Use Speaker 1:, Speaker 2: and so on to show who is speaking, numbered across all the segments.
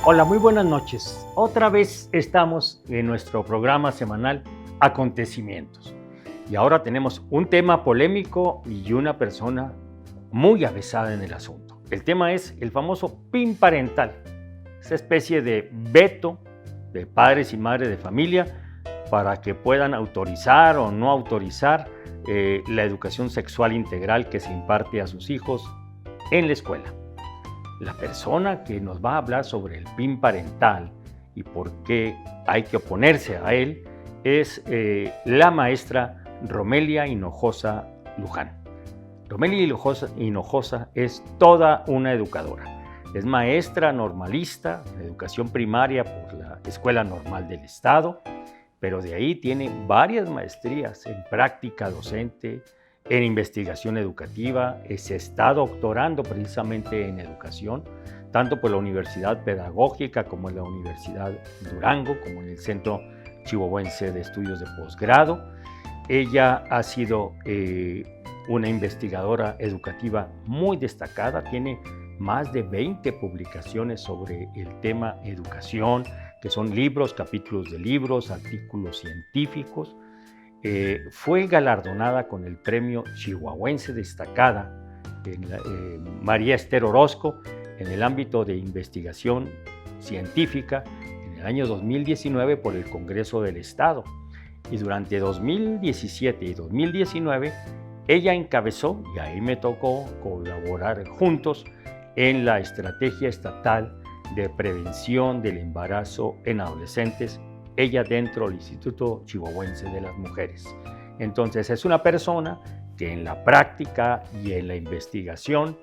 Speaker 1: Hola, muy buenas noches. Otra vez estamos en nuestro programa semanal Acontecimientos. Y ahora tenemos un tema polémico y una persona muy avesada en el asunto. El tema es el famoso PIN parental, esa especie de veto de padres y madres de familia para que puedan autorizar o no autorizar la educación sexual integral que se imparte a sus hijos en la escuela. La persona que nos va a hablar sobre el PIN parental y por qué hay que oponerse a él es la maestra Romelia Hinojosa Luján. Romelia Hinojosa es toda una educadora. Es maestra normalista de educación primaria por la Escuela Normal del Estado, pero de ahí tiene varias maestrías en práctica docente, en investigación educativa, se está doctorando precisamente en educación, tanto por la Universidad Pedagógica como en la Universidad Durango, como en el Centro Chihuahuense de Estudios de Posgrado. Ella ha sido una investigadora educativa muy destacada, tiene más de 20 publicaciones sobre el tema educación, que son libros, capítulos de libros, artículos científicos. Fue galardonada con el premio Chihuahuense Destacada María Esther Orozco en el ámbito de investigación científica en el año 2019 por el Congreso del Estado. Y durante 2017 y 2019 ella encabezó, y ahí me tocó colaborar juntos, en la Estrategia Estatal de Prevención del Embarazo en Adolescentes, ella dentro del Instituto Chihuahuense de las Mujeres. Entonces es una persona que en la práctica y en la investigación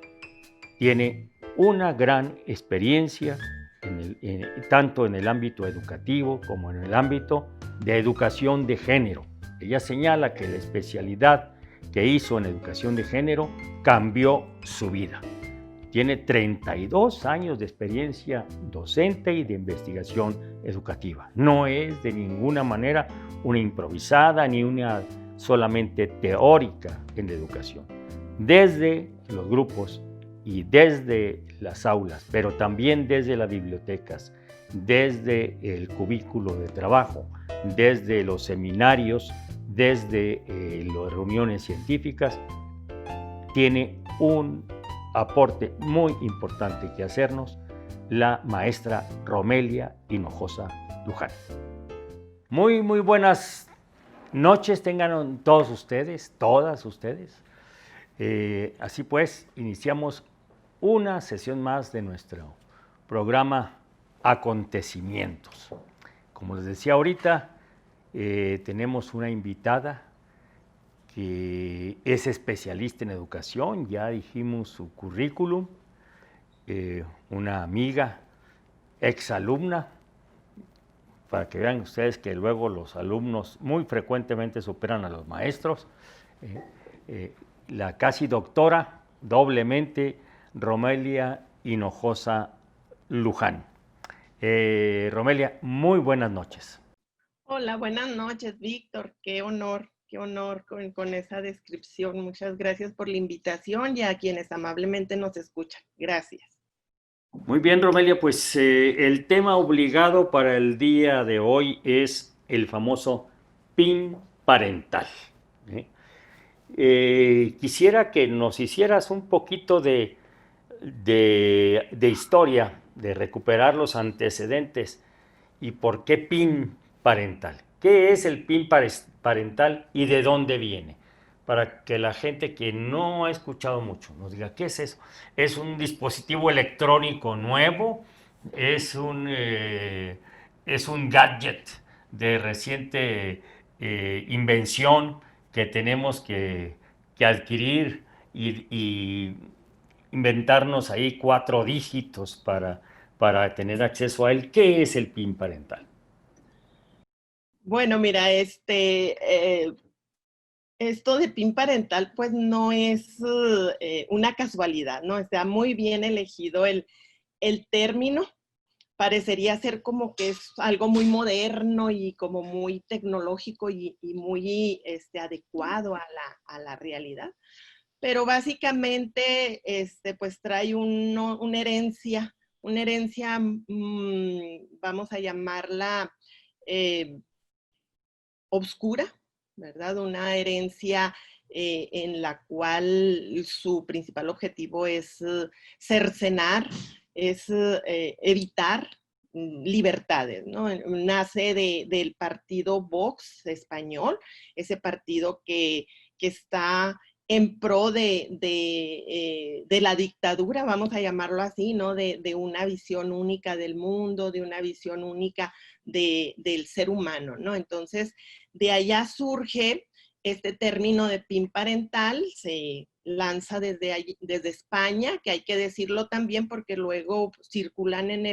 Speaker 1: tiene una gran experiencia tanto en el ámbito educativo como en el ámbito de educación de género. Ella señala que la especialidad que hizo en educación de género cambió su vida. Tiene 32 años de experiencia docente y de investigación educativa. No es de ninguna manera una improvisada ni una solamente teórica en la educación. Desde los grupos y desde las aulas, pero también desde las bibliotecas, desde el cubículo de trabajo, desde los seminarios, desde las reuniones científicas, tiene un aporte muy importante que hacernos la maestra Romelia Hinojosa Luján. Muy buenas noches tengan todos ustedes, todas ustedes. Así pues, iniciamos una sesión más de nuestro programa Acontecimientos. Como les decía ahorita, tenemos una invitada que es especialista en educación, ya dijimos su currículum, una amiga, exalumna, para que vean ustedes que luego los alumnos muy frecuentemente superan a los maestros, la casi doctora, doblemente, Romelia Hinojosa Luján. Romelia, muy buenas noches.
Speaker 2: Hola, buenas noches, Víctor. Qué honor con esa descripción. Muchas gracias por la invitación y a quienes amablemente nos escuchan. Gracias.
Speaker 1: Muy bien, Romelia, pues el tema obligado para el día de hoy es el famoso PIN parental. Quisiera que nos hicieras un poquito de historia, de recuperar los antecedentes y por qué PIN parental. ¿Qué es el PIN parental y de dónde viene? Para que la gente que no ha escuchado mucho nos diga, ¿qué es eso? ¿Es un dispositivo electrónico nuevo? Es un gadget de reciente invención que tenemos que adquirir y inventarnos ahí 4 dígitos para tener acceso a él? ¿Qué es el PIN parental?
Speaker 2: Bueno, mira, esto de PIN parental pues no es una casualidad, ¿no? Está muy bien elegido el término. Parecería ser como que es algo muy moderno y como muy tecnológico y muy adecuado a la realidad. Pero básicamente pues trae una herencia una herencia, vamos a llamarla obscura, ¿verdad? Una herencia en la cual su principal objetivo es cercenar, es evitar libertades, ¿no? Nace del partido Vox español, ese partido que está en pro de la dictadura, vamos a llamarlo así, ¿no? De una visión única del mundo, de una visión única del ser humano, ¿no? Entonces, de allá surge este término de PIN parental, se lanza desde España, que hay que decirlo también porque luego circulan en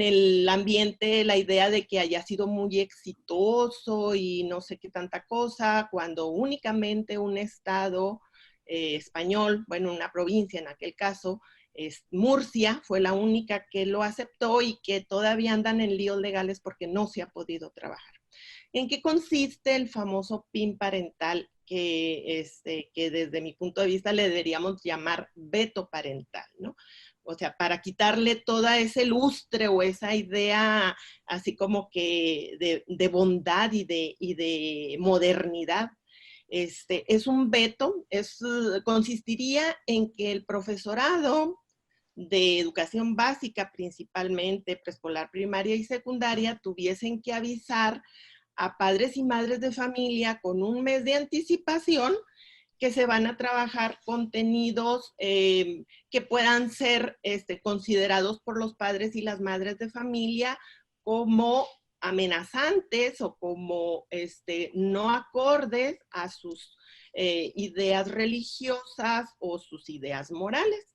Speaker 2: el ambiente la idea de que haya sido muy exitoso y no sé qué tanta cosa, cuando únicamente un estado español, bueno, una provincia en aquel caso, Murcia, fue la única que lo aceptó y que todavía andan en líos legales porque no se ha podido trabajar. ¿En qué consiste el famoso PIN parental que desde mi punto de vista le deberíamos llamar veto parental, ¿no? O sea, para quitarle toda ese lustre o esa idea así como que de bondad y de modernidad. Es un veto, consistiría en que el profesorado de educación básica, principalmente preescolar, primaria y secundaria, tuviesen que avisar a padres y madres de familia con un mes de anticipación que se van a trabajar contenidos que puedan ser considerados por los padres y las madres de familia como amenazantes o como no acordes a sus ideas religiosas o sus ideas morales.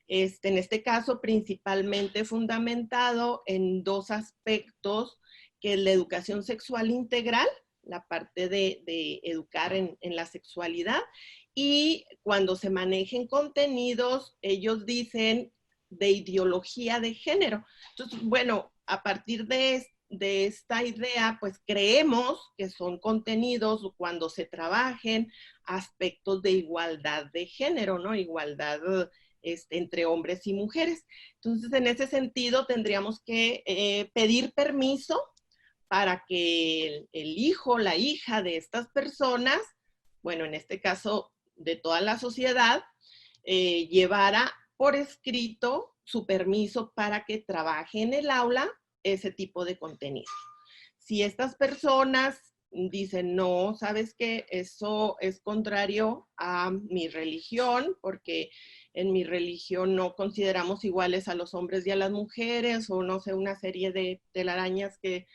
Speaker 2: En este caso, principalmente fundamentado en dos aspectos, que es la educación sexual integral, la parte de educar en la sexualidad, y cuando se manejen contenidos, ellos dicen de ideología de género. Entonces, bueno, a partir de esta idea, pues creemos que son contenidos cuando se trabajen aspectos de igualdad de género, ¿no? Igualdad entre hombres y mujeres. Entonces, en ese sentido, tendríamos que pedir permiso para que el hijo, la hija de estas personas, bueno, en este caso de toda la sociedad, llevara por escrito su permiso para que trabaje en el aula ese tipo de contenido. Si estas personas dicen, no, sabes que eso es contrario a mi religión, porque en mi religión no consideramos iguales a los hombres y a las mujeres, o no sé, una serie de telarañas que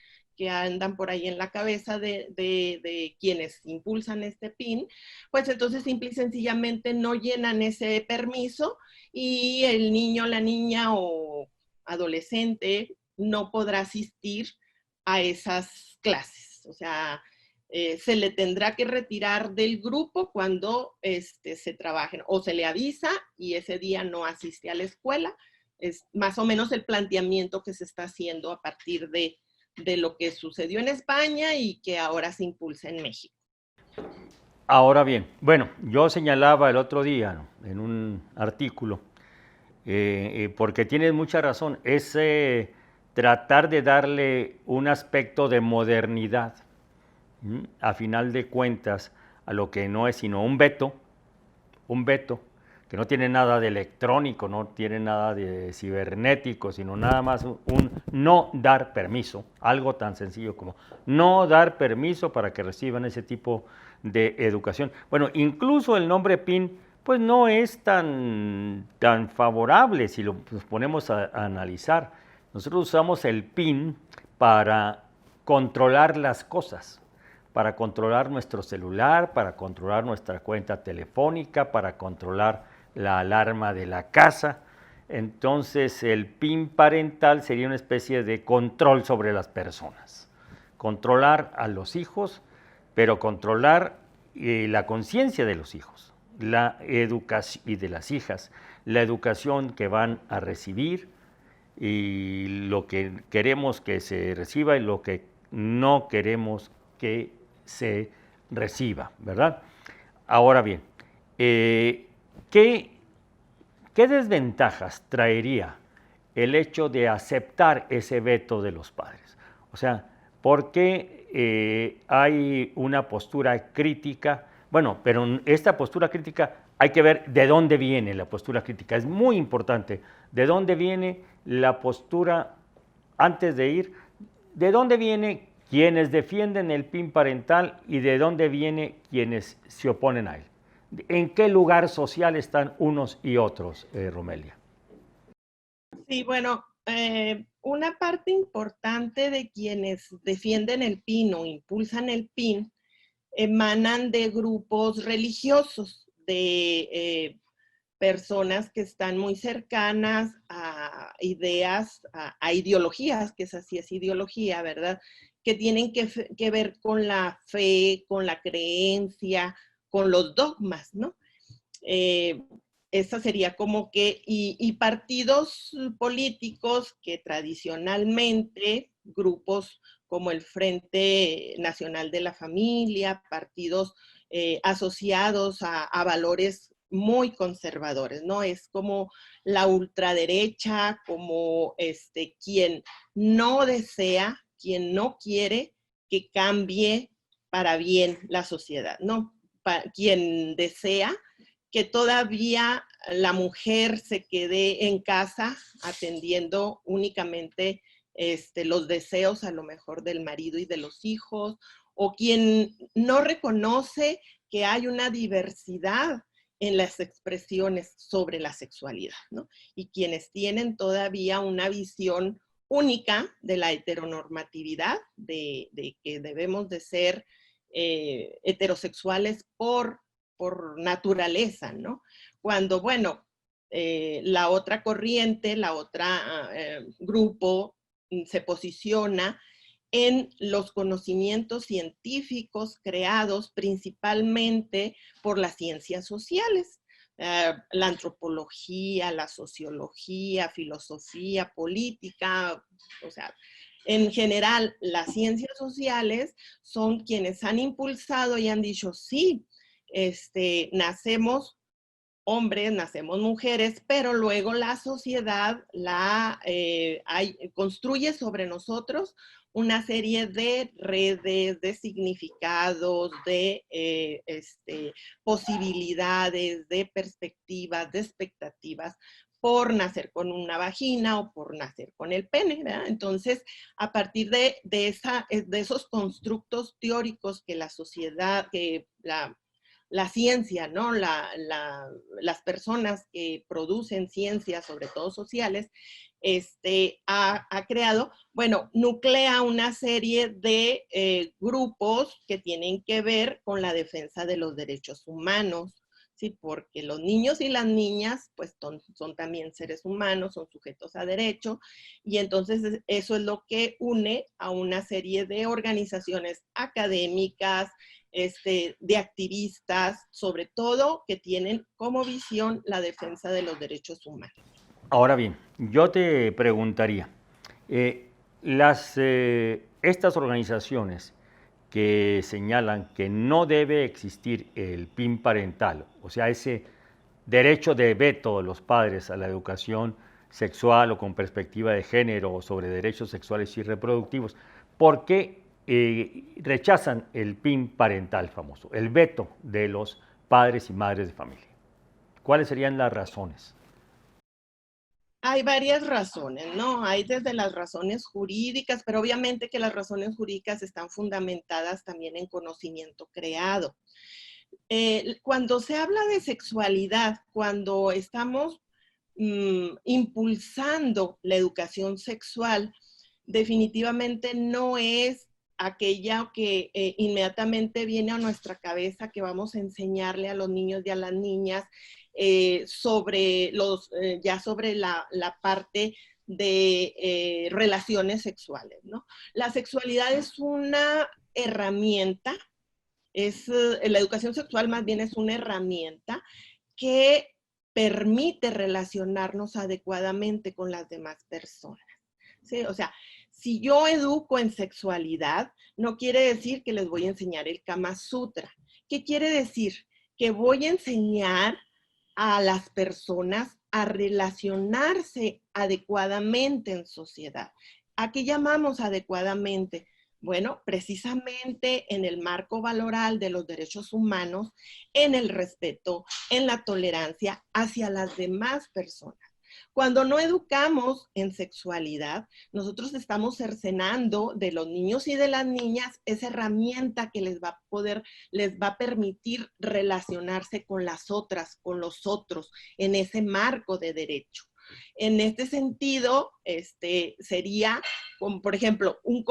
Speaker 2: andan por ahí en la cabeza de quienes impulsan este PIN, pues entonces simple y sencillamente no llenan ese permiso y el niño, la niña o adolescente no podrá asistir a esas clases. O sea, se le tendrá que retirar del grupo cuando se trabajen, o se le avisa y ese día no asiste a la escuela. Es más o menos el planteamiento que se está haciendo a partir de lo que sucedió en España y que ahora se impulsa en México.
Speaker 1: Ahora bien, bueno, yo señalaba el otro día, ¿no?, en un artículo, porque tienes mucha razón, es tratar de darle un aspecto de modernidad, a final de cuentas, a lo que no es sino un veto, que no tiene nada de electrónico, no tiene nada de cibernético, sino nada más un no dar permiso, algo tan sencillo como no dar permiso para que reciban ese tipo de educación. Bueno, incluso el nombre PIN pues no es tan favorable si lo ponemos a analizar. Nosotros usamos el PIN para controlar las cosas, para controlar nuestro celular, para controlar nuestra cuenta telefónica, para controlar la alarma de la casa. Entonces el PIN parental sería una especie de control sobre las personas. Controlar a los hijos, pero controlar la conciencia de los hijos, la educación y de las hijas, la educación que van a recibir y lo que queremos que se reciba y lo que no queremos que se reciba, ¿verdad? Ahora bien, ¿qué desventajas traería el hecho de aceptar ese veto de los padres? O sea, ¿por qué hay una postura crítica? Bueno, pero esta postura crítica hay que ver de dónde viene la postura crítica. Es muy importante. ¿De dónde viene la postura antes de ir? ¿De dónde viene quienes defienden el PIN parental y de dónde viene quienes se oponen a él? ¿En qué lugar social están unos y otros, Romelia?
Speaker 2: Sí, bueno, una parte importante de quienes defienden el PIN o impulsan el PIN emanan de grupos religiosos, de personas que están muy cercanas a ideas, a ideologías, que esa sí es ideología, ¿verdad? Que tienen que ver con la fe, con la creencia, con los dogmas, ¿no? Esa sería como que, y partidos políticos que tradicionalmente, grupos como el Frente Nacional de la Familia, partidos asociados a valores muy conservadores, ¿no? Es como la ultraderecha, como quien no desea, quien no quiere que cambie para bien la sociedad, ¿no? Quien desea que todavía la mujer se quede en casa atendiendo únicamente los deseos a lo mejor del marido y de los hijos, o quien no reconoce que hay una diversidad en las expresiones sobre la sexualidad, ¿no? Y quienes tienen todavía una visión única de la heteronormatividad, de que debemos de ser heterosexuales por naturaleza, ¿no? Cuando, bueno, la otra corriente, la otra grupo se posiciona en los conocimientos científicos creados principalmente por las ciencias sociales, la antropología, la sociología, filosofía, política, o sea, en general, las ciencias sociales son quienes han impulsado y han dicho, sí, nacemos hombres, nacemos mujeres, pero luego la sociedad construye sobre nosotros una serie de redes, de significados, de posibilidades, de perspectivas, de expectativas por nacer con una vagina o por nacer con el pene, ¿verdad? Entonces, a partir de esos constructos teóricos que la sociedad, que la ciencia, ¿no? Las personas que producen ciencias, sobre todo sociales, ha creado, bueno, nuclea una serie de grupos que tienen que ver con la defensa de los derechos humanos, ¿sí? Porque los niños y las niñas, pues, son también seres humanos, son sujetos a derecho, y entonces eso es lo que une a una serie de organizaciones académicas, de activistas, sobre todo, que tienen como visión la defensa de los derechos humanos.
Speaker 1: Ahora bien, yo te preguntaría, estas organizaciones que señalan que no debe existir el PIN parental, o sea, ese derecho de veto de los padres a la educación sexual o con perspectiva de género o sobre derechos sexuales y reproductivos, ¿por qué rechazan el PIN parental famoso, el veto de los padres y madres de familia? ¿Cuáles serían las razones?
Speaker 2: Hay varias razones, ¿no? Hay desde las razones jurídicas, pero obviamente que las razones jurídicas están fundamentadas también en conocimiento creado. Cuando se habla de sexualidad, cuando estamos impulsando la educación sexual, definitivamente no es aquella que inmediatamente viene a nuestra cabeza que vamos a enseñarle a los niños y a las niñas sobre la parte de relaciones sexuales, ¿no? La sexualidad es una herramienta, la educación sexual más bien es una herramienta que permite relacionarnos adecuadamente con las demás personas. ¿Sí? O sea, si yo educo en sexualidad, no quiere decir que les voy a enseñar el Kama Sutra. ¿Qué quiere decir? Que voy a enseñar a las personas a relacionarse adecuadamente en sociedad. ¿A qué llamamos adecuadamente? Bueno, precisamente en el marco valoral de los derechos humanos, en el respeto, en la tolerancia hacia las demás personas. Cuando no educamos en sexualidad, nosotros estamos cercenando de los niños y de las niñas esa herramienta que les va a permitir relacionarse con las otras, con los otros, en ese marco de derecho. En este sentido, sería, como por ejemplo, un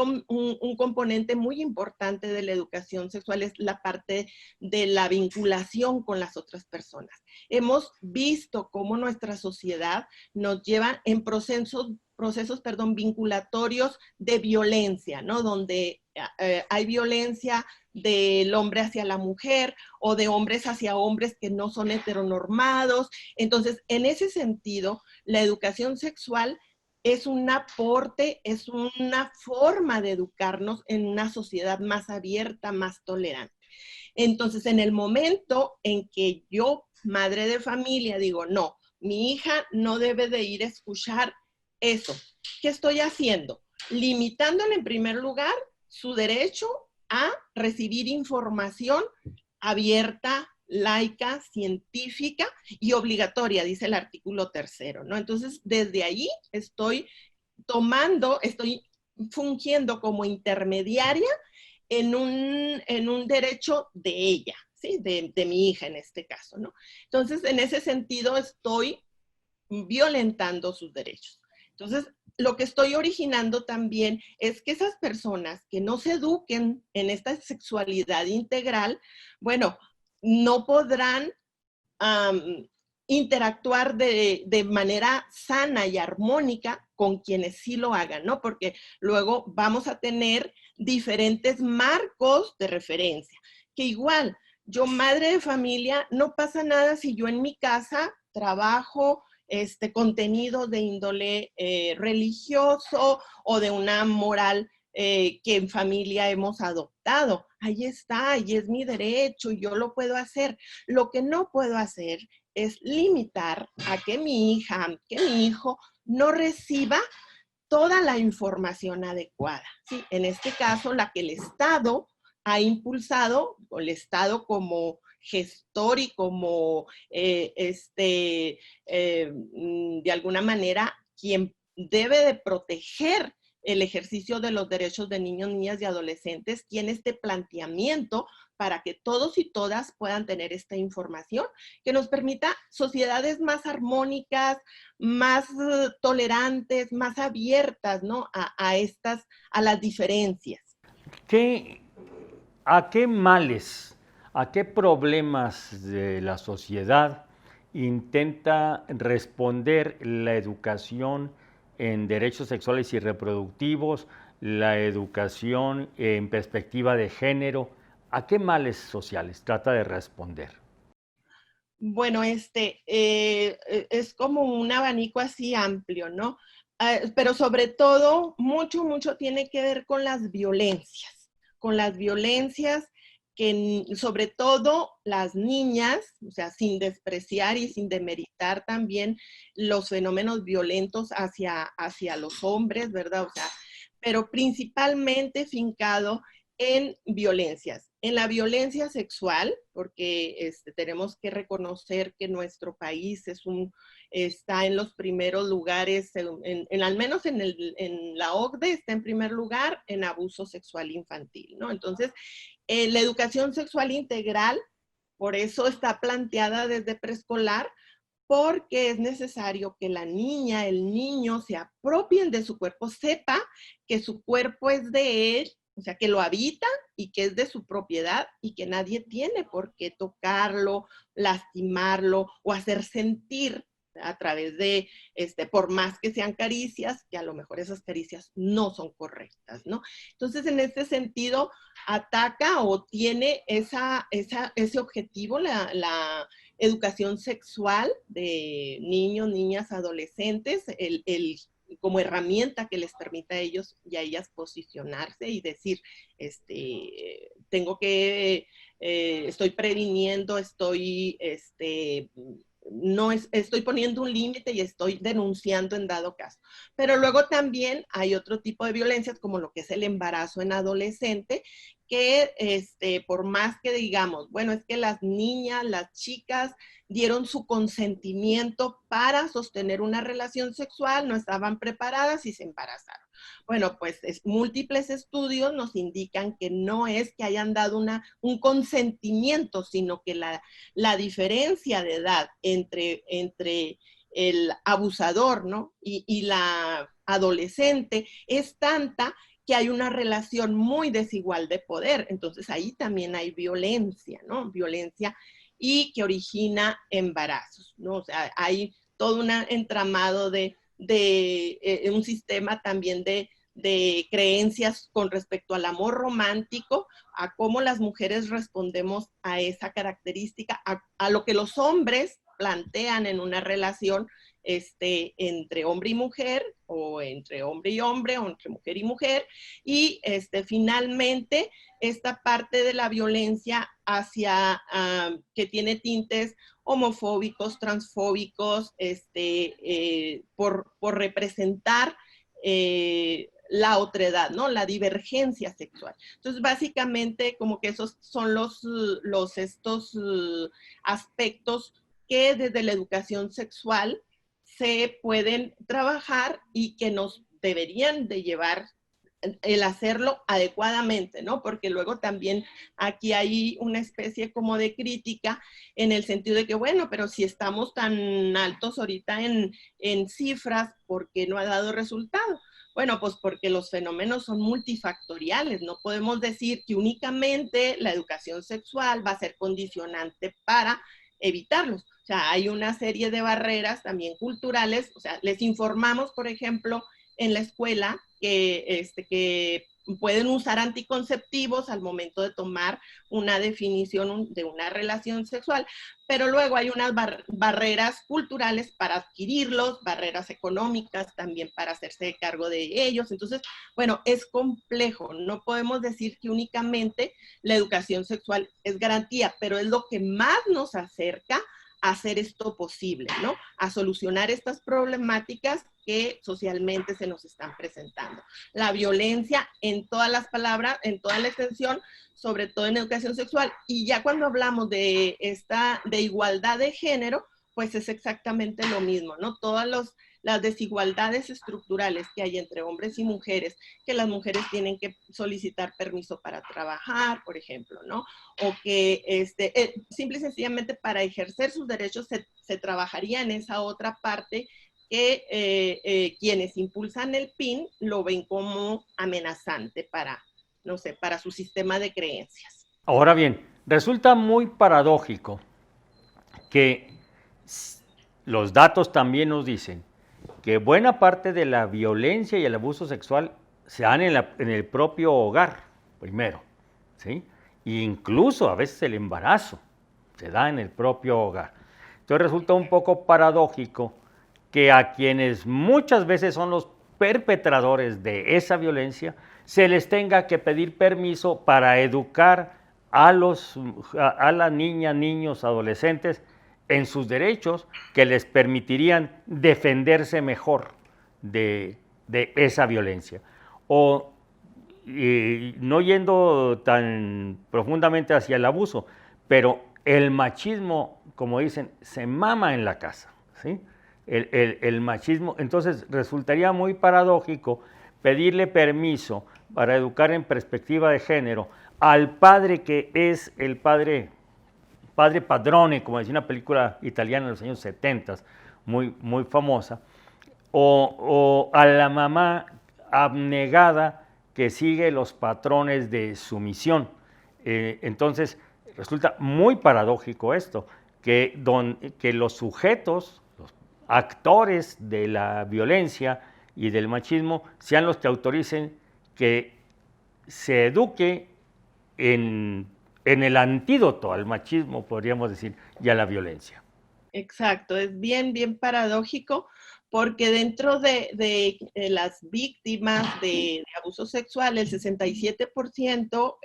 Speaker 2: componente muy importante de la educación sexual es la parte de la vinculación con las otras personas. Hemos visto cómo nuestra sociedad nos lleva en procesos vinculatorios de violencia, ¿no? Donde hay violencia del hombre hacia la mujer o de hombres hacia hombres que no son heteronormados. Entonces, en ese sentido, la educación sexual es un aporte, es una forma de educarnos en una sociedad más abierta, más tolerante. Entonces, en el momento en que yo, madre de familia, digo, no, mi hija no debe de ir a escuchar eso, ¿qué estoy haciendo? Limitándole en primer lugar su derecho a recibir información abierta, laica, científica y obligatoria, dice el artículo 3, ¿no? Entonces, desde ahí estoy fungiendo como intermediaria en un derecho de ella, ¿sí? De mi hija en este caso, ¿no? Entonces, en ese sentido, estoy violentando sus derechos. Entonces, lo que estoy originando también es que esas personas que no se eduquen en esta sexualidad integral, bueno, no podrán interactuar de manera sana y armónica con quienes sí lo hagan, ¿no? Porque luego vamos a tener diferentes marcos de referencia, que igual, yo madre de familia, no pasa nada si yo en mi casa trabajo contenido de índole religioso o de una moral que en familia hemos adoptado. Ahí está, y es mi derecho, y yo lo puedo hacer. Lo que no puedo hacer es limitar a que mi hija, que mi hijo no reciba toda la información adecuada, ¿sí? En este caso, la que el Estado ha impulsado, o el Estado como gestor y como, de alguna manera, quien debe de proteger el ejercicio de los derechos de niños, niñas y adolescentes, tiene este planteamiento para que todos y todas puedan tener esta información que nos permita sociedades más armónicas, más tolerantes, más abiertas, ¿no? A las diferencias.
Speaker 1: ¿Qué, ¿A qué males, a qué problemas de la sociedad intenta responder la educación en derechos sexuales y reproductivos, la educación en perspectiva de género? ¿A qué males sociales trata de responder?
Speaker 2: Bueno, es como un abanico así amplio, ¿no? Pero sobre todo, mucho tiene que ver con las violencias que sobre todo las niñas, o sea, sin despreciar y sin demeritar también los fenómenos violentos hacia los hombres, ¿verdad? O sea, pero principalmente fincado en violencias, en la violencia sexual, porque tenemos que reconocer que nuestro país está en los primeros lugares, al menos en la OCDE está en primer lugar en abuso sexual infantil, ¿no? Entonces, la educación sexual integral, por eso está planteada desde preescolar, porque es necesario que la niña, el niño se apropien de su cuerpo, sepa que su cuerpo es de él, o sea, que lo habita y que es de su propiedad y que nadie tiene por qué tocarlo, lastimarlo o hacer sentir a través de, por más que sean caricias, que a lo mejor esas caricias no son correctas, ¿no? Entonces, en este sentido, ataca o tiene ese objetivo la educación sexual de niños, niñas, adolescentes, como herramienta que les permita a ellos y a ellas posicionarse y decir, tengo que, estoy previniendo, estoy no estoy poniendo un límite y estoy denunciando en dado caso. Pero luego también hay otro tipo de violencias, como lo que es el embarazo en adolescente, que por más que digamos, bueno, es que las niñas, las chicas dieron su consentimiento para sostener una relación sexual, no estaban preparadas y se embarazaron. Bueno, pues múltiples estudios nos indican que no es que hayan dado un consentimiento, sino que la diferencia de edad entre el abusador, ¿no? y la adolescente es tanta que hay una relación muy desigual de poder. Entonces ahí también hay violencia, ¿no? Violencia y que origina embarazos, ¿no? O sea, hay todo un entramado de un sistema también de creencias con respecto al amor romántico, a cómo las mujeres respondemos a esa característica, a lo que los hombres plantean en una relación entre hombre y mujer, o entre hombre y hombre, o entre mujer y mujer, y finalmente esta parte de la violencia hacia, que tiene tintes homofóbicos, transfóbicos, por representar la otredad, ¿no? La divergencia sexual. Entonces, básicamente, como que esos son estos aspectos que desde la educación sexual se pueden trabajar y que nos deberían de llevar el hacerlo adecuadamente, ¿no? Porque luego también aquí hay una especie como de crítica en el sentido de que, bueno, pero si estamos tan altos ahorita en cifras, ¿por qué no ha dado resultado? Bueno, pues porque los fenómenos son multifactoriales. No podemos decir que únicamente la educación sexual va a ser condicionante para evitarlos. O sea, hay una serie de barreras también culturales. O sea, les informamos, por ejemplo, en la escuela que pueden usar anticonceptivos al momento de tomar una definición de una relación sexual, pero luego hay unas barreras culturales para adquirirlos, barreras económicas también para hacerse cargo de ellos. Entonces, bueno, es complejo. No podemos decir que únicamente la educación sexual es garantía, pero es lo que más nos acerca a hacer esto posible, ¿no? A solucionar estas problemáticas que socialmente se nos están presentando. La violencia en todas las palabras, en toda la extensión, sobre todo en educación sexual. Y ya cuando hablamos de igualdad de género, pues es exactamente lo mismo, ¿no? Las desigualdades estructurales que hay entre hombres y mujeres, que las mujeres tienen que solicitar permiso para trabajar, por ejemplo, ¿no? O que simple y sencillamente para ejercer sus derechos se trabajaría en esa otra parte que quienes impulsan el PIN lo ven como amenazante para, no sé, para su sistema de creencias.
Speaker 1: Ahora bien, resulta muy paradójico que los datos también nos dicen que buena parte de la violencia y el abuso sexual se dan en el propio hogar, primero, ¿sí? E incluso a veces el embarazo se da en el propio hogar. Entonces resulta un poco paradójico que a quienes muchas veces son los perpetradores de esa violencia se les tenga que pedir permiso para educar a las niñas, niños, adolescentes en sus derechos que les permitirían defenderse mejor de esa violencia. O no yendo tan profundamente hacia el abuso, pero el machismo, como dicen, se mama en la casa, ¿sí? El machismo, entonces resultaría muy paradójico pedirle permiso para educar en perspectiva de género al padre que es el padre padrone, como decía una película italiana de los años 70, muy, muy famosa, o a la mamá abnegada que sigue los patrones de sumisión. Entonces, resulta muy paradójico esto, que los sujetos, los actores de la violencia y del machismo sean los que autoricen que se eduque en el antídoto al machismo, podríamos decir, y a la violencia.
Speaker 2: Exacto, es bien, bien paradójico porque dentro de las víctimas de abuso sexual, el 67%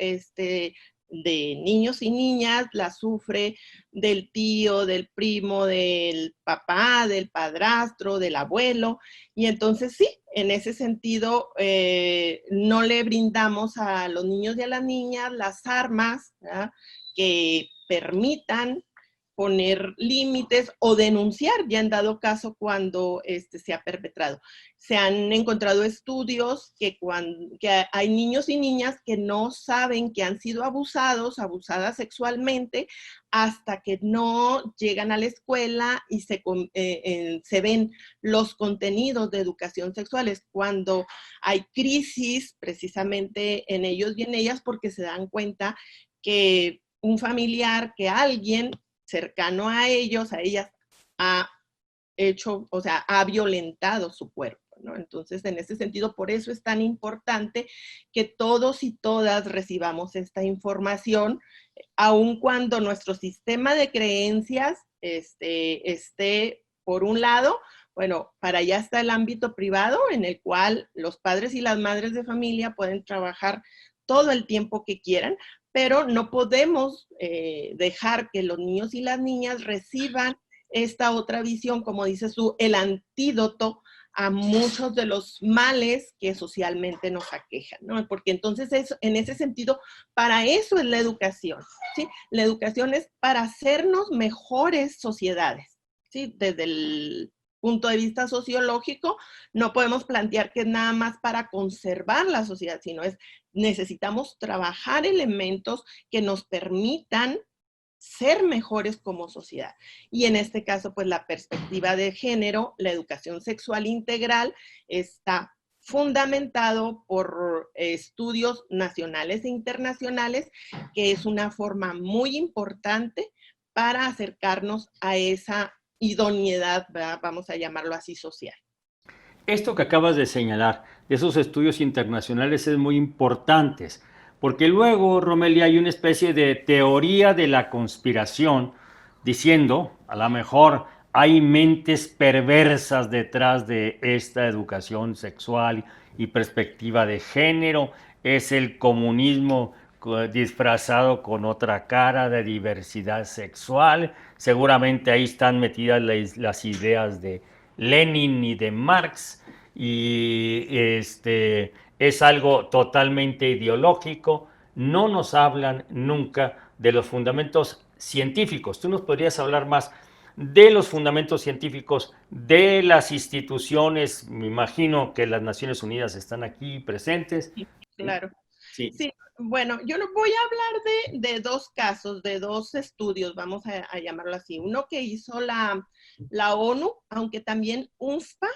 Speaker 2: de niños y niñas la sufre del tío, del primo, del papá, del padrastro, del abuelo. Y entonces sí, en ese sentido, no le brindamos a los niños y a las niñas las armas, ¿verdad?, que permitan poner límites o denunciar, ya en dado caso, cuando se ha perpetrado. Se han encontrado estudios que hay niños y niñas que no saben que han sido abusadas sexualmente, hasta que no llegan a la escuela y se ven los contenidos de educación sexual. Es cuando hay crisis precisamente en ellos y en ellas, porque se dan cuenta que un familiar, que alguien cercano a ellos, a ellas, ha hecho, o sea, ha violentado su cuerpo, ¿no? Entonces, en ese sentido, por eso es tan importante que todos y todas recibamos esta información, aun cuando nuestro sistema de creencias esté por un lado. Bueno, para allá está el ámbito privado, en el cual los padres y las madres de familia pueden trabajar todo el tiempo que quieran, pero no podemos dejar que los niños y las niñas reciban esta otra visión, como dice el antídoto a muchos de los males que socialmente nos aquejan, ¿no? Porque entonces en ese sentido, para eso es la educación, ¿sí? La educación es para hacernos mejores sociedades, ¿sí? Desde el punto de vista sociológico, no podemos plantear que es nada más para conservar la sociedad, sino necesitamos trabajar elementos que nos permitan ser mejores como sociedad. Y en este caso, pues la perspectiva de género, la educación sexual integral, está fundamentado por estudios nacionales e internacionales, que es una forma muy importante para acercarnos a esa idoneidad, ¿verdad?, vamos a llamarlo así, social.
Speaker 1: Esto que acabas de señalar, de esos estudios internacionales, es muy importante, porque luego, Romelia, hay una especie de teoría de la conspiración diciendo, a lo mejor hay mentes perversas detrás de esta educación sexual y perspectiva de género, es el comunismo disfrazado con otra cara de diversidad sexual, seguramente ahí están metidas las ideas de Lenin y de Marx, y es algo totalmente ideológico. No nos hablan nunca de los fundamentos científicos. Tú nos podrías hablar más de los fundamentos científicos de las instituciones. Me imagino que las Naciones Unidas están aquí presentes.
Speaker 2: Sí, claro.
Speaker 1: Sí.
Speaker 2: Sí, bueno, yo no voy a hablar de dos casos, de dos estudios, vamos a llamarlo así. Uno que hizo la ONU, aunque también UNFPA,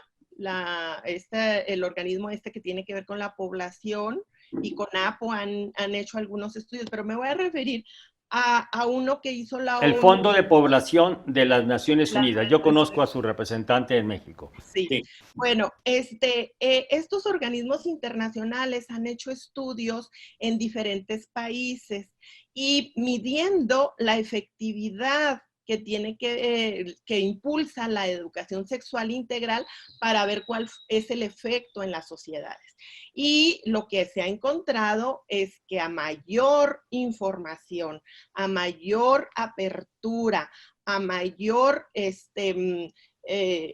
Speaker 2: el organismo que tiene que ver con la población, y con APO han hecho algunos estudios, pero me voy a referir a uno que hizo la
Speaker 1: El
Speaker 2: ONU.
Speaker 1: Fondo de Población de las Naciones
Speaker 2: Las
Speaker 1: Unidas. Yo conozco a
Speaker 2: Naciones.
Speaker 1: su representante en México.
Speaker 2: Sí.
Speaker 1: Sí.
Speaker 2: Bueno, estos organismos internacionales han hecho estudios en diferentes países y midiendo la efectividad que impulsa la educación sexual integral, para ver cuál es el efecto en las sociedades. Y lo que se ha encontrado es que a mayor información, a mayor apertura, a mayor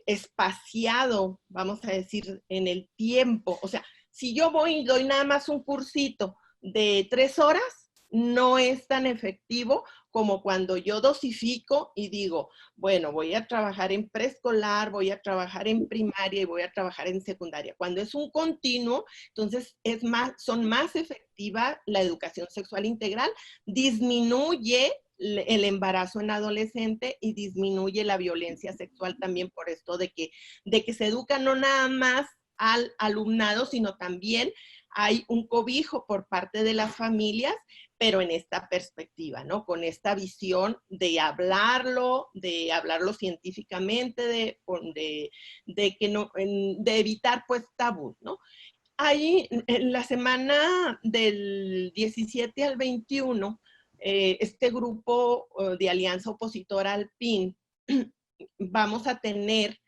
Speaker 2: espaciado, vamos a decir, en el tiempo. O sea, si yo voy y doy nada más un cursito de 3 horas, no es tan efectivo como cuando yo dosifico y digo, bueno, voy a trabajar en preescolar, voy a trabajar en primaria y voy a trabajar en secundaria. Cuando es un continuo, entonces son más efectiva la educación sexual integral, disminuye el embarazo en adolescente y disminuye la violencia sexual también, por esto de que se educa no nada más al alumnado, sino también hay un cobijo por parte de las familias, pero en esta perspectiva, ¿no? Con esta visión de hablarlo científicamente, de evitar pues tabús, ¿no? Ahí, en la semana del 17 al 21, este grupo de Alianza Opositora al PIN, vamos a tener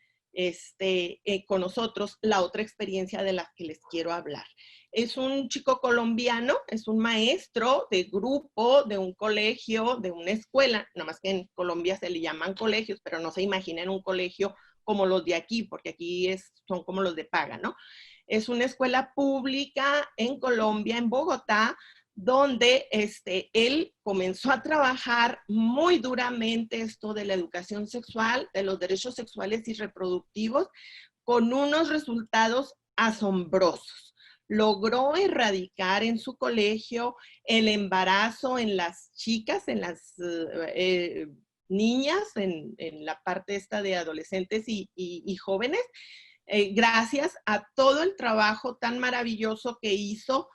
Speaker 2: con nosotros la otra experiencia de la que les quiero hablar. Es un chico colombiano, es un maestro de grupo, de un colegio, de una escuela, nada más que en Colombia se le llaman colegios, pero no se imaginen un colegio como los de aquí, porque aquí son como los de paga, ¿no? Es una escuela pública en Colombia, en Bogotá, donde él comenzó a trabajar muy duramente esto de la educación sexual, de los derechos sexuales y reproductivos, con unos resultados asombrosos. Logró erradicar en su colegio el embarazo en las chicas, en las niñas, en la parte esta de adolescentes y jóvenes, gracias a todo el trabajo tan maravilloso que hizo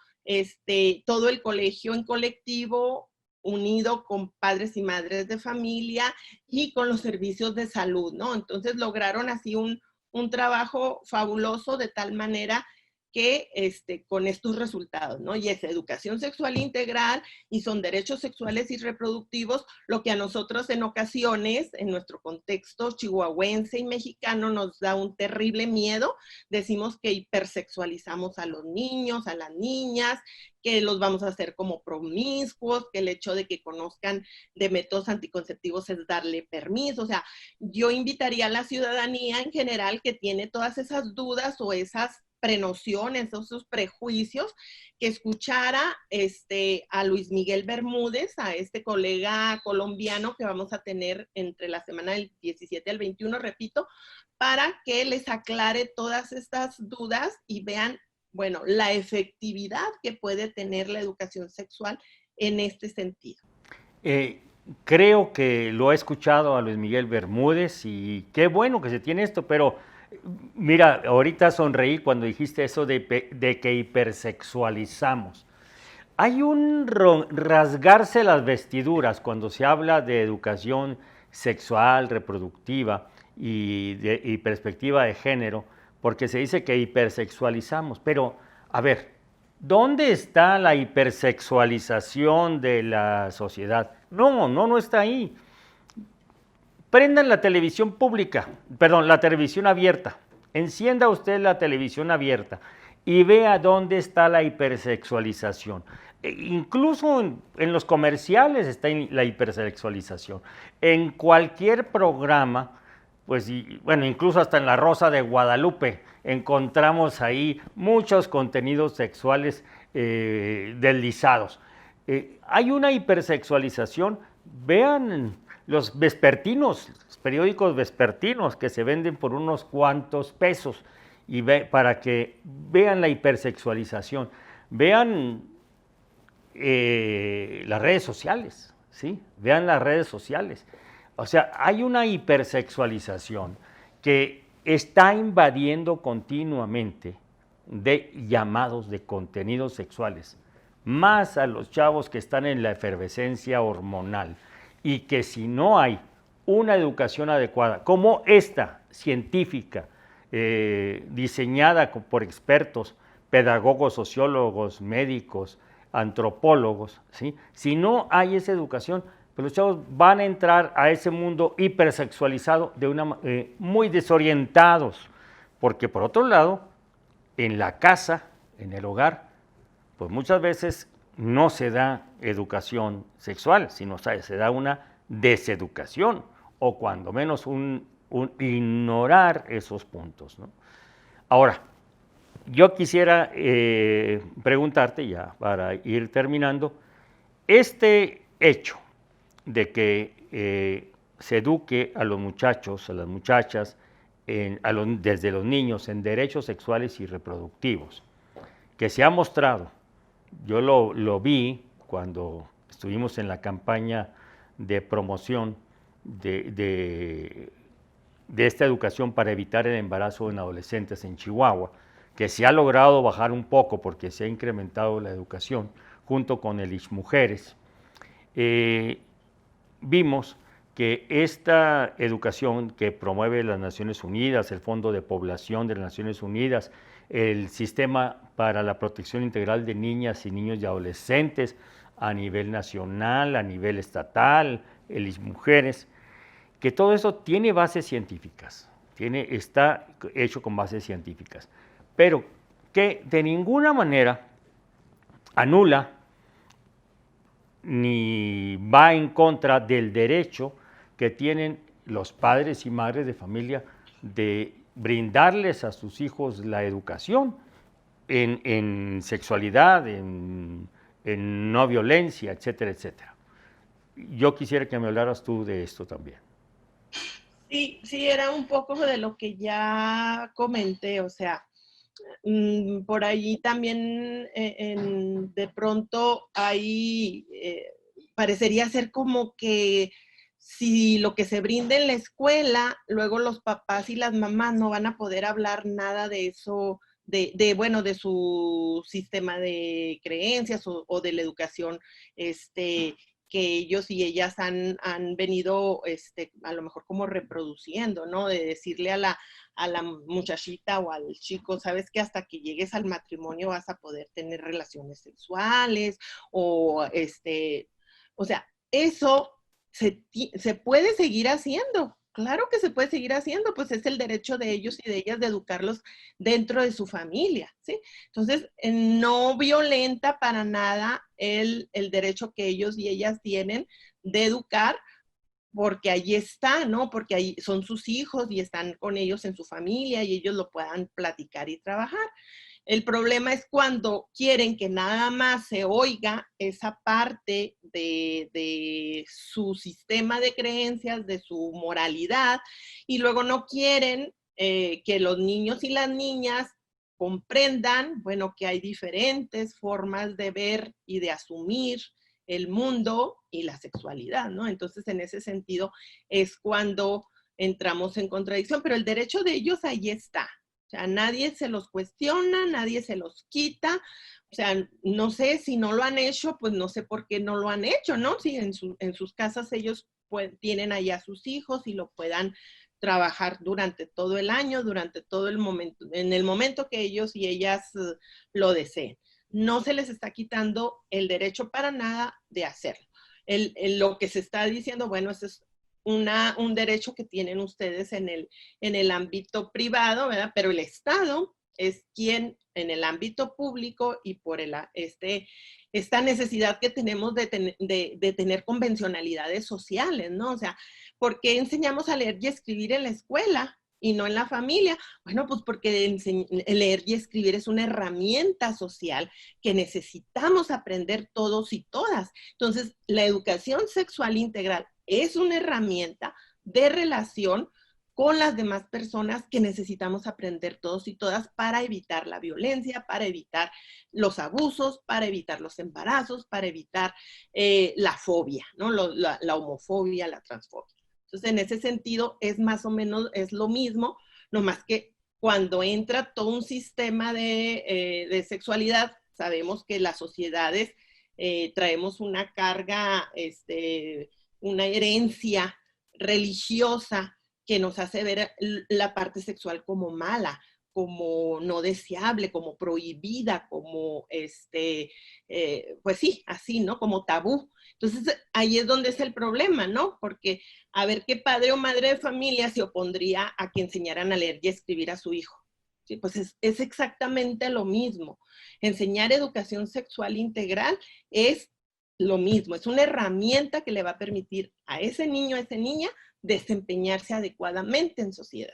Speaker 2: todo el colegio en colectivo, unido con padres y madres de familia y con los servicios de salud, ¿no? Entonces lograron así un trabajo fabuloso de tal manera que con estos resultados, ¿no? Y es educación sexual integral y son derechos sexuales y reproductivos, lo que a nosotros en ocasiones, en nuestro contexto chihuahuense y mexicano, nos da un terrible miedo. Decimos que hipersexualizamos a los niños, a las niñas, que los vamos a hacer como promiscuos, que el hecho de que conozcan de métodos anticonceptivos es darle permiso. O sea, yo invitaría a la ciudadanía en general que tiene todas esas dudas o esas prenociones, esos prejuicios, que escuchara a Luis Miguel Bermúdez, a este colega colombiano que vamos a tener entre la semana del 17 al 21, repito, para que les aclare todas estas dudas y vean, bueno, la efectividad que puede tener la educación sexual en este sentido.
Speaker 1: Creo que lo he escuchado a Luis Miguel Bermúdez y qué bueno que se tiene esto, pero mira, ahorita sonreí cuando dijiste eso de que hipersexualizamos. Hay un rasgarse las vestiduras cuando se habla de educación sexual, reproductiva y perspectiva de género, porque se dice que hipersexualizamos. Pero, a ver, ¿dónde está la hipersexualización de la sociedad? No está ahí. Prendan la televisión pública, perdón, la televisión abierta. Encienda usted la televisión abierta y vea dónde está la hipersexualización. Incluso en los comerciales está la hipersexualización. En cualquier programa, pues, bueno, incluso hasta en La Rosa de Guadalupe encontramos ahí muchos contenidos sexuales deslizados. Hay una hipersexualización. Vean los vespertinos, los periódicos vespertinos que se venden por unos cuantos pesos y para que vean la hipersexualización. Vean las redes sociales, ¿sí? Vean las redes sociales. O sea, hay una hipersexualización que está invadiendo continuamente de llamados de contenidos sexuales, más a los chavos que están en la efervescencia hormonal, y que si no hay una educación adecuada, como esta científica, diseñada por expertos, pedagogos, sociólogos, médicos, antropólogos, ¿sí? Si no hay esa educación, pues los chavos van a entrar a ese mundo hipersexualizado muy desorientados, porque por otro lado, en la casa, en el hogar, pues muchas veces no se da educación sexual, sino se da una deseducación, o cuando menos un ignorar esos puntos, ¿no? Ahora, yo quisiera preguntarte ya para ir terminando, este hecho de que se eduque a los muchachos, a las muchachas, desde los niños en derechos sexuales y reproductivos, que se ha mostrado, yo lo vi cuando estuvimos en la campaña de promoción de esta educación para evitar el embarazo en adolescentes en Chihuahua, que se ha logrado bajar un poco porque se ha incrementado la educación junto con el ISMujeres. Vimos que esta educación que promueve las Naciones Unidas, el Fondo de Población de las Naciones Unidas, el Sistema para la Protección Integral de Niñas y Niños y Adolescentes a nivel nacional, a nivel estatal, el ISMujeres, que todo eso tiene bases científicas, está hecho con bases científicas, pero que de ninguna manera anula ni va en contra del derecho que tienen los padres y madres de familia de brindarles a sus hijos la educación en sexualidad, en no violencia, etcétera, etcétera. Yo quisiera que me hablaras tú de esto también.
Speaker 2: Sí, sí, era un poco de lo que ya comenté, o sea, por allí también de pronto ahí parecería ser como que si lo que se brinda en la escuela, luego los papás y las mamás no van a poder hablar nada de eso, bueno, de su sistema de creencias o de la educación, que ellos y ellas han venido, a lo mejor como reproduciendo, ¿no? De decirle a la muchachita o al chico, sabes que hasta que llegues al matrimonio vas a poder tener relaciones sexuales o sea, eso se puede seguir haciendo. Claro que se puede seguir haciendo, pues es el derecho de ellos y de ellas de educarlos dentro de su familia, ¿sí? Entonces, no violenta para nada el derecho que ellos y ellas tienen de educar, porque ahí está, ¿no? Porque ahí son sus hijos y están con ellos en su familia y ellos lo puedan platicar y trabajar. El problema es cuando quieren que nada más se oiga esa parte de su sistema de creencias, de su moralidad, y luego no quieren que los niños y las niñas comprendan, bueno, que hay diferentes formas de ver y de asumir el mundo y la sexualidad, ¿no? Entonces, en ese sentido es cuando entramos en contradicción, pero el derecho de ellos ahí está. O sea, nadie se los cuestiona, nadie se los quita. O sea, no sé si no lo han hecho, pues no sé por qué no lo han hecho, ¿no? Si en sus casas ellos tienen allá a sus hijos y lo puedan trabajar durante todo el año, durante todo el momento, en el momento que ellos y ellas lo deseen. No se les está quitando el derecho para nada de hacerlo. Lo que se está diciendo, bueno, eso es un derecho que tienen ustedes en el ámbito privado, ¿verdad? Pero el Estado es quien en el ámbito público y por esta necesidad que tenemos de tener convencionalidades sociales, ¿no? O sea, ¿por qué enseñamos a leer y escribir en la escuela y no en la familia? Bueno, pues porque leer y escribir es una herramienta social que necesitamos aprender todos y todas. Entonces, la educación sexual integral es una herramienta de relación con las demás personas que necesitamos aprender todos y todas para evitar la violencia, para evitar los abusos, para evitar los embarazos, para evitar la fobia, ¿no? La homofobia, la transfobia. Entonces, en ese sentido, es más o menos, es lo mismo, nomás que cuando entra todo un sistema de sexualidad, sabemos que las sociedades traemos una carga, una herencia religiosa que nos hace ver la parte sexual como mala, como no deseable, como prohibida, como pues sí, así, ¿no? Como tabú. Entonces, ahí es donde es el problema, ¿no? Porque a ver qué padre o madre de familia se opondría a que enseñaran a leer y escribir a su hijo. Sí, pues es exactamente lo mismo. Enseñar educación sexual integral es lo mismo, es una herramienta que le va a permitir a ese niño, a esa niña, desempeñarse adecuadamente en sociedad.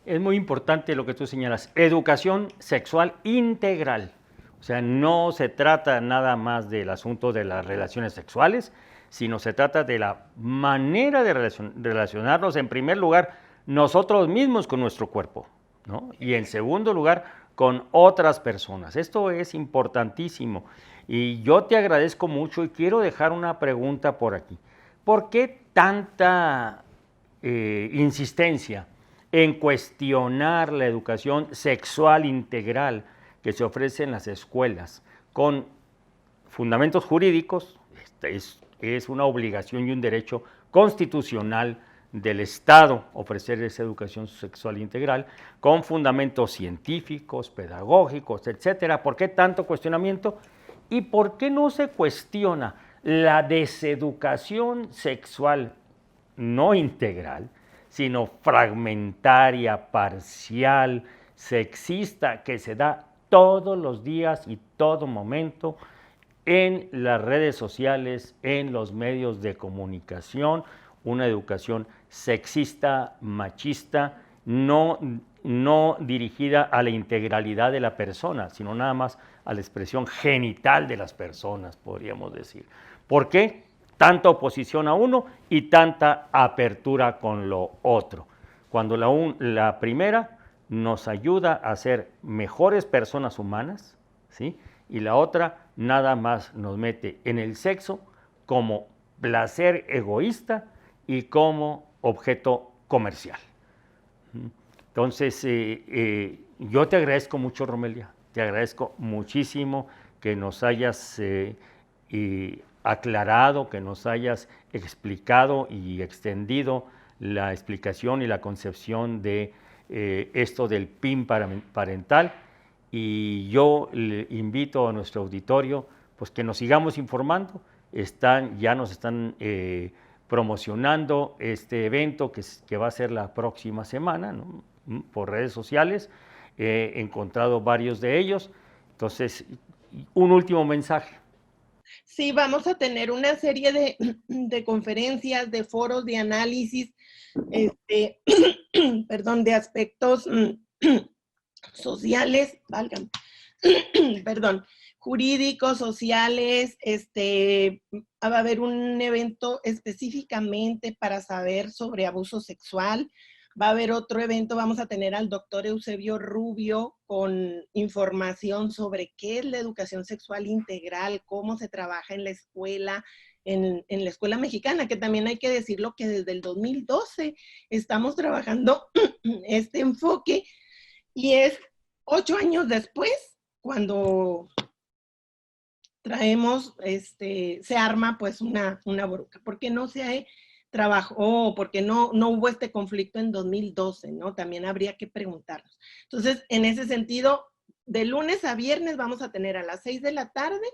Speaker 1: Es muy importante lo que tú señalas, educación sexual integral. O sea, no se trata nada más del asunto de las relaciones sexuales, sino se trata de la manera de relacionarnos, en primer lugar, nosotros mismos con nuestro cuerpo, ¿no? Y en segundo lugar, con otras personas. Esto es importantísimo. Y yo te agradezco mucho y quiero dejar una pregunta por aquí. ¿Por qué tanta insistencia en cuestionar la educación sexual integral que se ofrece en las escuelas con fundamentos jurídicos? Es una obligación y un derecho constitucional del Estado ofrecer esa educación sexual integral con fundamentos científicos, pedagógicos, etcétera. ¿Por qué tanto cuestionamiento? ¿Y por qué no se cuestiona la deseducación sexual no integral, sino fragmentaria, parcial, sexista, que se da todos los días y todo momento en las redes sociales, en los medios de comunicación, una educación sexista, machista, no dirigida a la integralidad de la persona, sino nada más a la expresión genital de las personas, podríamos decir. ¿Por qué? Tanta oposición a uno y tanta apertura con lo otro. Cuando la primera nos ayuda a ser mejores personas humanas, ¿sí? Y la otra nada más nos mete en el sexo como placer egoísta y como objeto comercial. Entonces, yo te agradezco mucho, Romelia, te agradezco muchísimo que nos hayas aclarado, que nos hayas explicado y extendido la explicación y la concepción de esto del PIN parental. Y yo le invito a nuestro auditorio pues que nos sigamos informando. Ya nos están promocionando este evento que va a ser la próxima semana, ¿no? Por redes sociales. He encontrado varios de ellos. Entonces, un último mensaje.
Speaker 2: Sí, vamos a tener una serie de conferencias, de foros, de análisis, perdón, de aspectos sociales, válgame, perdón, jurídicos, sociales, va a haber un evento específicamente para saber sobre abuso sexual. Va a haber otro evento, vamos a tener al doctor Eusebio Rubio con información sobre qué es la educación sexual integral, cómo se trabaja en la escuela, en la escuela mexicana, que también hay que decirlo que desde el 2012 estamos trabajando este enfoque y es 8 años después cuando traemos, se arma pues una boruca, porque no se trabajó, porque no hubo este conflicto en 2012, ¿no? También habría que preguntarnos. Entonces, en ese sentido, de lunes a viernes vamos a tener a las 6 de la tarde,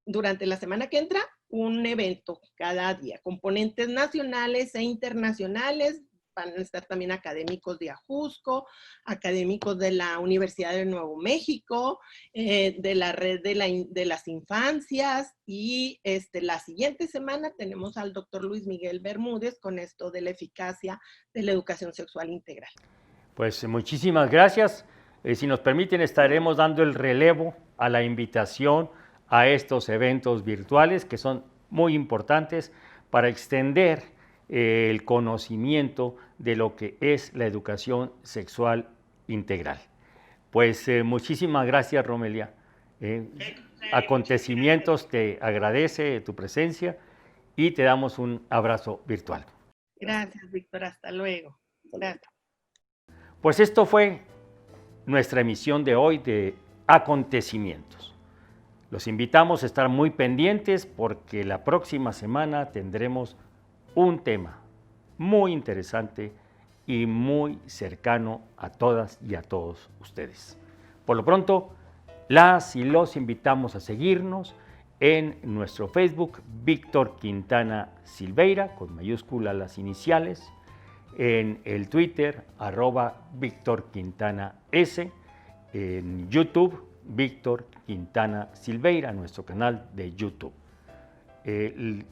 Speaker 2: durante la semana que entra, un evento cada día, componentes nacionales e internacionales. Van a estar también académicos de Ajusco, académicos de la Universidad de Nuevo México, de la red de las infancias, y la siguiente semana tenemos al doctor Luis Miguel Bermúdez con esto de la eficacia de la educación sexual integral.
Speaker 1: Pues muchísimas gracias. Si nos permiten, estaremos dando el relevo a la invitación a estos eventos virtuales que son muy importantes para extender el conocimiento de lo que es la educación sexual integral. Pues muchísimas gracias, Romelia. Acontecimientos te agradece tu presencia y te damos un abrazo virtual.
Speaker 2: Gracias, Víctor. Hasta luego. Gracias.
Speaker 1: Pues esto fue nuestra emisión de hoy de Acontecimientos. Los invitamos a estar muy pendientes porque la próxima semana tendremos un tema muy interesante y muy cercano a todas y a todos ustedes. Por lo pronto, las y los invitamos a seguirnos en nuestro Facebook, Víctor Quintana Silveira, con mayúsculas las iniciales, en el Twitter, @Víctor Quintana S, en YouTube, Víctor Quintana Silveira, nuestro canal de YouTube.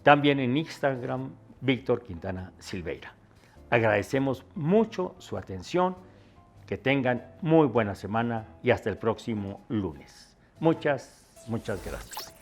Speaker 1: También en Instagram, Víctor Quintana Silveira. Agradecemos mucho su atención, que tengan muy buena semana y hasta el próximo lunes. Muchas gracias.